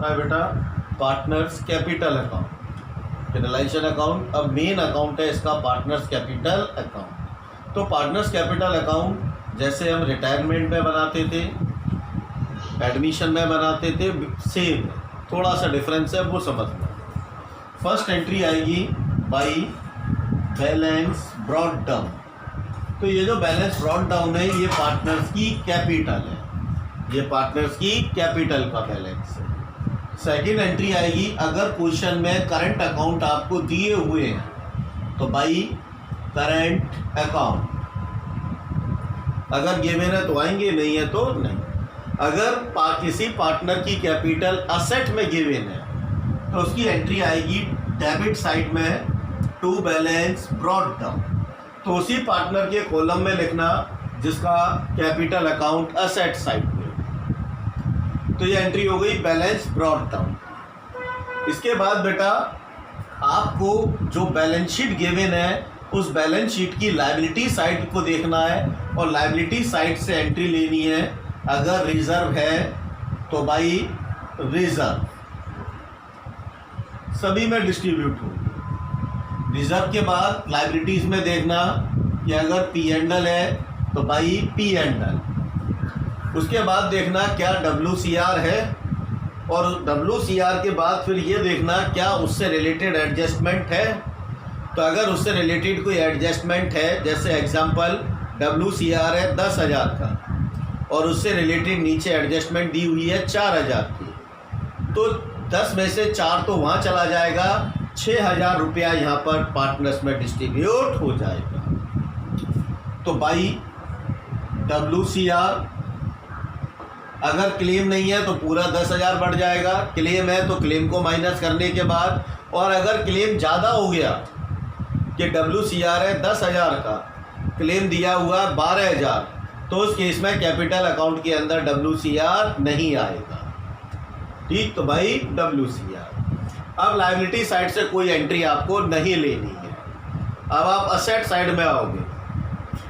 रहा है बेटा partners capital account. Realisation account अब मेन अकाउंट है इसका पार्टनर्स कैपिटल अकाउंट। तो पार्टनर्स कैपिटल अकाउंट जैसे हम रिटायरमेंट में बनाते थे, एडमिशन में बनाते थे, सेम थोड़ा सा डिफरेंस है वो समझना। फर्स्ट एंट्री आएगी बाई बैलेंस ब्रॉट डाउन। तो ये जो बैलेंस ब्रॉट डाउन है ये पार्टनर्स की कैपिटल है, ये पार्टनर्स की कैपिटल का बैलेंस है। सेकंड एंट्री आएगी अगर क्वेश्चन में करंट अकाउंट आपको दिए हुए हैं तो बाई करंट अकाउंट, अगर गिवन है तो आएंगे, नहीं है तो नहीं। अगर किसी पार्टनर की कैपिटल असेट में गिवन है तो उसकी एंट्री आएगी डेबिट साइड में टू बैलेंस ब्रॉट डाउन। तो उसी पार्टनर के कॉलम में लिखना जिसका कैपिटल अकाउंट असेट साइड में। तो ये एंट्री हो गई बैलेंस ब्रॉट डाउन। इसके बाद बेटा आपको जो बैलेंस शीट गिवन है उस बैलेंस शीट की लायबिलिटी साइड को देखना है और लायबिलिटी साइड से एंट्री लेनी है। अगर रिजर्व है तो बाई रिजर्व सभी में डिस्ट्रीब्यूट हो। रिजर्व के बाद लायबिलिटीज में देखना कि अगर पी एंड एल है तो बाई पी एंड एल। उसके बाद देखना क्या WCR है और WCR के बाद फिर ये देखना क्या उससे रिलेटेड एडजस्टमेंट है। तो अगर उससे रिलेटेड कोई एडजस्टमेंट है, जैसे एग्जांपल WCR है 10,000 का और उससे रिलेटेड नीचे एडजस्टमेंट दी हुई है 4,000 की, तो 10 में से 4 तो वहाँ चला जाएगा, 6,000 रुपया यहाँ पर पार्टनर्स में डिस्ट्रीब्यूट हो जाएगा। तो बाई WCR अगर क्लेम नहीं है तो पूरा 10,000 बढ़ जाएगा, क्लेम है तो क्लेम को माइनस करने के बाद, और अगर क्लेम ज़्यादा हो गया कि WCR है 10,000 का, क्लेम दिया हुआ 12,000, तो उस केस में कैपिटल अकाउंट के अंदर WCR नहीं आएगा। ठीक, तो भाई WCR। अब लायबिलिटी साइड से कोई एंट्री आपको नहीं लेनी है। अब आप असेट साइड में आओगे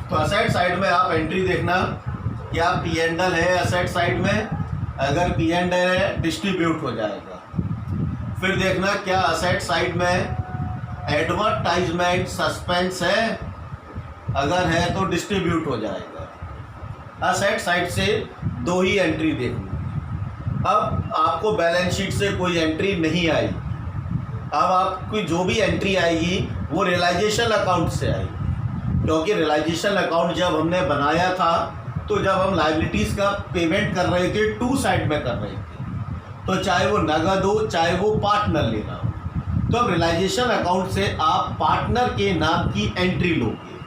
तो असेट साइड में आप एंट्री देखना क्या पी एंड एल है असेट साइड में, अगर पी एंड एल है डिस्ट्रीब्यूट हो जाएगा। फिर देखना क्या असेट साइड में एडवर्टाइजमेंट सस्पेंस है, अगर है तो डिस्ट्रीब्यूट हो जाएगा। असेट साइड से 2 ही एंट्री देखनी। अब आपको बैलेंस शीट से कोई एंट्री नहीं आई। अब आपकी जो भी एंट्री आएगी वो रियलाइजेशन अकाउंट से आएगी, क्योंकि रियलाइजेशन अकाउंट जब हमने बनाया था तो जब हम लायबिलिटीज़ का पेमेंट कर रहे थे 2 साइड में कर रहे थे, तो चाहे वो नगद हो चाहे वो पार्टनर लेना हो, तो अब रियलाइजेशन अकाउंट से आप पार्टनर के नाम की एंट्री लोगे।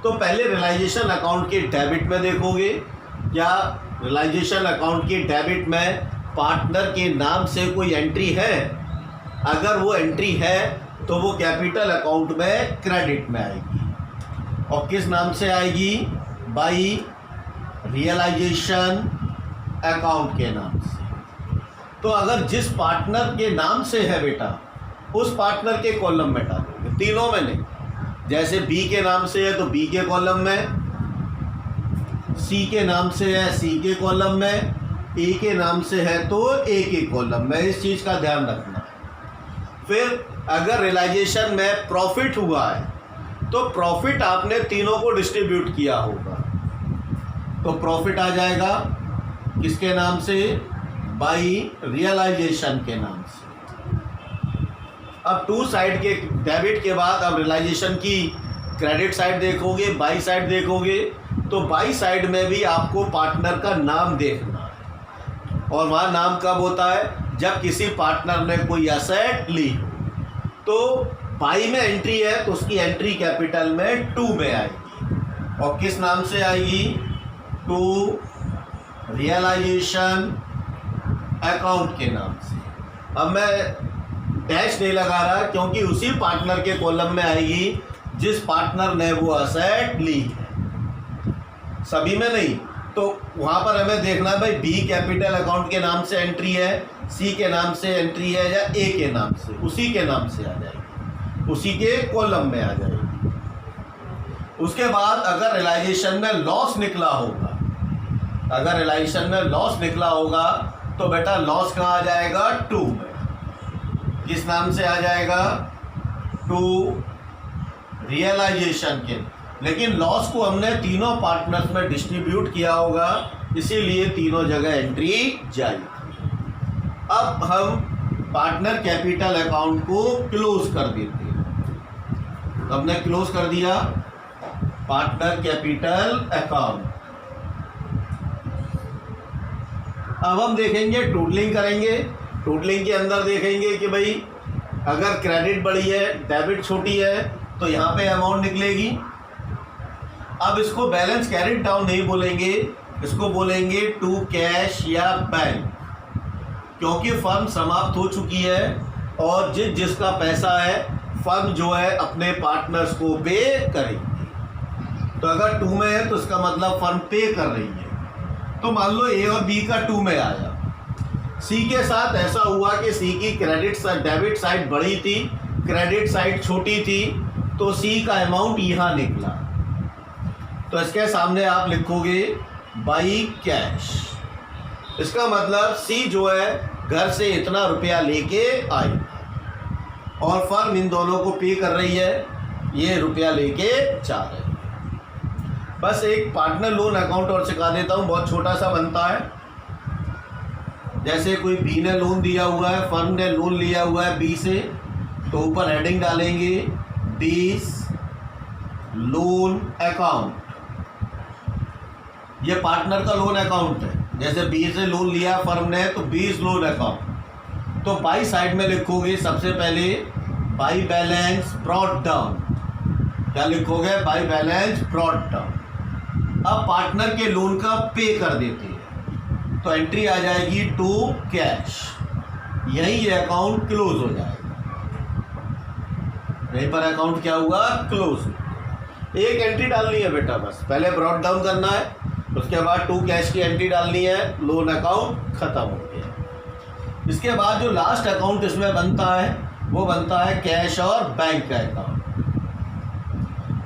तो पहले रियलाइजेशन अकाउंट के डेबिट में देखोगे क्या रियलाइजेशन अकाउंट के डेबिट में पार्टनर के नाम से कोई एंट्री है। अगर वो एंट्री है तो वो कैपिटल अकाउंट में क्रेडिट में आएगी, और किस नाम से आएगी, बाई रियलाइजेशन अकाउंट के नाम से। तो अगर जिस पार्टनर के नाम से है बेटा उस पार्टनर के कॉलम में डालोगे, तीनों में नहीं। जैसे बी के नाम से है तो बी के कॉलम में, सी के नाम से है सी के कॉलम में, ए के नाम से है तो ए के कॉलम में। इस चीज़ का ध्यान रखना है। फिर अगर रियलाइजेशन में प्रॉफिट हुआ है तो प्रॉफिट आपने तीनों को डिस्ट्रीब्यूट किया होगा, तो प्रॉफिट आ जाएगा किसके नाम से, बाई रियलाइजेशन के नाम से। अब 2 साइड के डेबिट के बाद अब रियलाइजेशन की क्रेडिट साइड देखोगे, बाई साइड देखोगे, तो बाई साइड में भी आपको पार्टनर का नाम देखना है। और वहाँ नाम कब होता है, जब किसी पार्टनर ने कोई एसेट ली। तो बाई में एंट्री है तो उसकी एंट्री कैपिटल में 2 में आएगी, और किस नाम से आएगी, टू रियलाइजेशन अकाउंट के नाम से। अब मैं डैश नहीं लगा रहा क्योंकि उसी पार्टनर के कॉलम में आएगी जिस पार्टनर ने वो असेट ली है, सभी में नहीं। तो वहाँ पर हमें देखना है भाई बी कैपिटल अकाउंट के नाम से एंट्री है, सी के नाम से एंट्री है या ए के नाम से, उसी के नाम से आ जाएगी, उसी के कॉलम में आ जाएगी। उसके बाद अगर रियलाइजेशन में लॉस निकला होगा, अगर रियलाइजेशन में लॉस निकला होगा तो बेटा लॉस कहाँ आ जाएगा? 2 में। किस नाम से आ जाएगा? टू रियलाइजेशन के। लेकिन लॉस को हमने तीनों पार्टनर्स में डिस्ट्रीब्यूट किया होगा, इसीलिए तीनों जगह एंट्री जाएगी। अब हम पार्टनर कैपिटल अकाउंट को क्लोज कर देते हैं। तो हमने क्लोज कर दिया पार्टनर कैपिटल अकाउंट। अब हम देखेंगे टोटलिंग करेंगे। टोटलिंग के अंदर देखेंगे कि भाई अगर क्रेडिट बड़ी है, डेबिट छोटी है, तो यहाँ पे अमाउंट निकलेगी। अब इसको बैलेंस कैरिड डाउन नहीं बोलेंगे, इसको बोलेंगे टू कैश या बैंक, क्योंकि फर्म समाप्त हो चुकी है और जिसका पैसा है फर्म जो है अपने पार्टनर्स को पे करेगी। तो अगर 2 में है तो इसका मतलब फर्म पे कर रही है। तो मान लो ए और बी का 2 में आया। सी के साथ ऐसा हुआ कि सी की डेबिट साइड बड़ी थी, क्रेडिट साइड छोटी थी, तो सी का अमाउंट यहाँ निकला। तो इसके सामने आप लिखोगे बाई कैश। इसका मतलब सी जो है घर से इतना रुपया लेके आई और फर्म इन दोनों को पे कर रही है, ये रुपया लेके जा रहे हैं। बस एक पार्टनर लोन अकाउंट और सिखा देता हूँ, बहुत छोटा सा बनता है। जैसे कोई बी ने लोन दिया हुआ है, फर्म ने लोन लिया हुआ है बी से, तो ऊपर हेडिंग डालेंगे बीस लोन अकाउंट। ये पार्टनर का लोन अकाउंट है। जैसे बी से लोन लिया फर्म ने, तो 20 लोन अकाउंट। तो बाई साइड में लिखोगे सबसे पहले बाई बैलेंस ब्रॉट डाउन। क्या लिखोगे? By balance brought down. अब पार्टनर के लोन का पे कर देते हैं, तो एंट्री आ जाएगी टू कैश। यही ये अकाउंट क्लोज हो जाएगा। यहीं पर अकाउंट क्या हुआ? क्लोज। एक एंट्री डालनी है बेटा, बस पहले ब्रॉट डाउन करना है, उसके बाद टू कैश की एंट्री डालनी है, लोन अकाउंट खत्म हो गया। इसके बाद जो लास्ट अकाउंट इसमें बनता है वो बनता है कैश और बैंक का अकाउंट।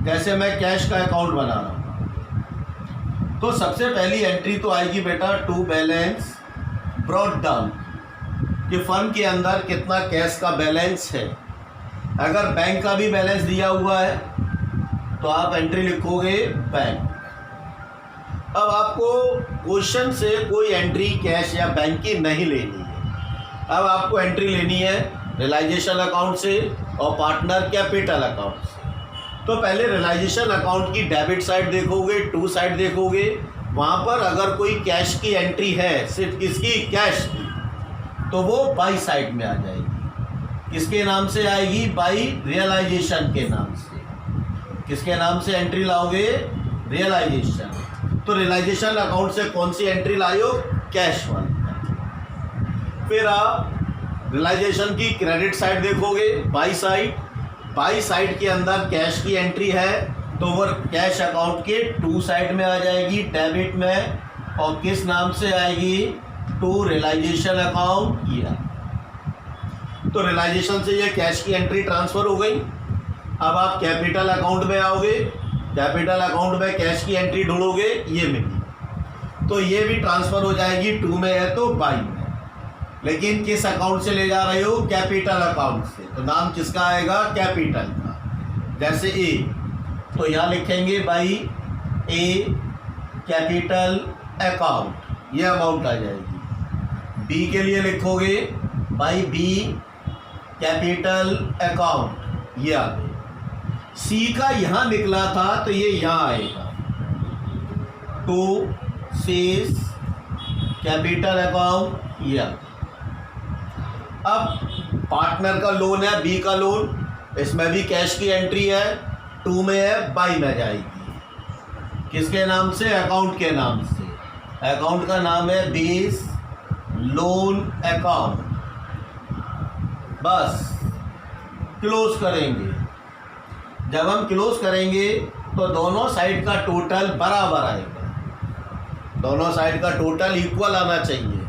जैसे मैं कैश का अकाउंट बना रहा हूँ, तो सबसे पहली एंट्री तो आएगी बेटा टू बैलेंस ब्रॉट डाउन, कि फर्म के अंदर कितना कैश का बैलेंस है। अगर बैंक का भी बैलेंस दिया हुआ है तो आप एंट्री लिखोगे बैंक। अब आपको क्वेश्चन से कोई एंट्री कैश या बैंक की नहीं लेनी है। अब आपको एंट्री लेनी है रियलाइजेशन अकाउंट से और पार्टनर कैपिटल अकाउंट से। तो पहले रियलाइजेशन अकाउंट की डेबिट साइड देखोगे, टू साइड देखोगे, वहाँ पर अगर कोई कैश की एंट्री है, सिर्फ किसकी? कैश की, तो वो बाई साइड में आ जाएगी। किसके नाम से आएगी? बाई रियलाइजेशन के नाम से। किसके नाम से एंट्री लाओगे? रियलाइजेशन। तो रियलाइजेशन अकाउंट से कौन सी एंट्री लाओ? कैश वाली। फिर आप रियलाइजेशन की क्रेडिट साइड देखोगे, बाई साइड। बाई साइड के अंदर कैश की एंट्री है, तो वो कैश अकाउंट के टू साइड में आ जाएगी, डेबिट में। और किस नाम से आएगी? टू रियलाइजेशन अकाउंट किया। तो रियलाइजेशन से ये कैश की एंट्री ट्रांसफ़र हो गई। अब आप कैपिटल अकाउंट में आओगे, कैपिटल अकाउंट में कैश की एंट्री ढूंढोगे, ये मिली, तो ये भी ट्रांसफ़र हो जाएगी। टू में है तो बाई में। लेकिन किस अकाउंट से ले जा रहे हो? कैपिटल अकाउंट से। तो नाम किसका आएगा? कैपिटल का। जैसे ए, तो यहाँ लिखेंगे बाई ए कैपिटल अकाउंट, ये अमाउंट आ जाएगी। बी के लिए लिखोगे बाई बी कैपिटल अकाउंट, ये आ गई। सी का यहाँ निकला था तो ये यहाँ आएगा, टू सीज कैपिटल अकाउंट, ये आ गया। अब पार्टनर का लोन है, बी का लोन, इसमें भी कैश की एंट्री है, टू में है, बाई में जाएगी। किसके नाम से? अकाउंट के नाम से। अकाउंट का नाम है बीस लोन अकाउंट। बस क्लोज करेंगे। जब हम क्लोज करेंगे तो दोनों साइड का टोटल बराबर आएगा। दोनों साइड का टोटल इक्वल आना चाहिए।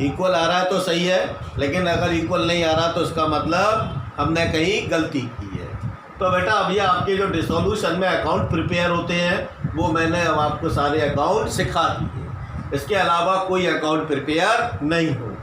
इक्वल आ रहा है तो सही है, लेकिन अगर इक्वल नहीं आ रहा तो इसका मतलब हमने कहीं गलती की है। तो बेटा अभी आपके जो डिसोल्यूशन में अकाउंट प्रिपेयर होते हैं वो मैंने अब आपको सारे अकाउंट सिखा दिए। इसके अलावा कोई अकाउंट प्रिपेयर नहीं होगा।